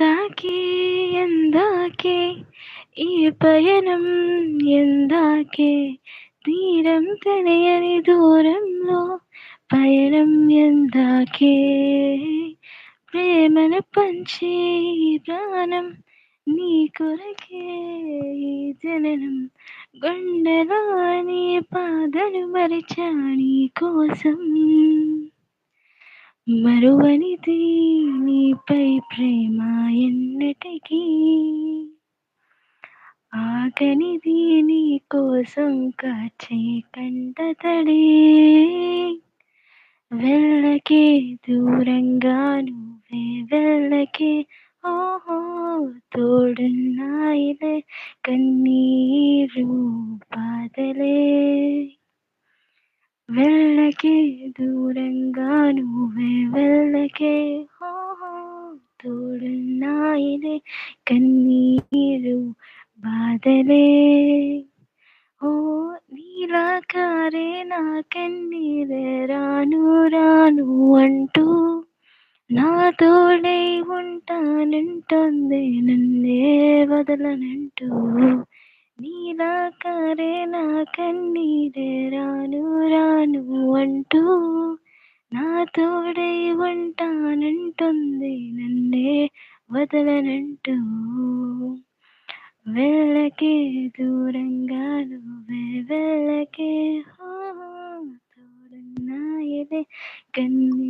ఎందాకే ఎందాకే ఈ పయనం ఎందాకే తీరం తెలియని దూరంలో పయనం ఎందాకే ప్రేమను పంచే ఈ ప్రాణం నీ కొరకే ఈ జననం గుండెలో నీ పాదను మరిచా నీ కోసం మరువనిది నీపై ప్రేమ ఎన్నటికీ ఆగనిది నీ కోసం కాచే కంటతడి వెళ్ళకే దూరంగా నువ్వే వెళ్ళకే ఓహో తోడున్నాయిలే కన్నీరు బాధలే వెళ్ళకే దూరంగా నువ్వే వెళ్ళకే ఓహో తోడున్నాయిలే కన్నీరు బాధలే ఓ నీలా కారే నా కన్నీరే రాను రాను అంటూ నా తోడై ఉంటానంటుంది నన్నే వదలనంటూ నీలా కారే నా కన్నీరే రాను రాను అంటూ నా తోడై ఉంటానంటుంది నన్నే వదలనంటూ వెళ్ళకే దూరంగా నువ్వే వెళ్ళకే తోడున్నాయిలే కన్నీ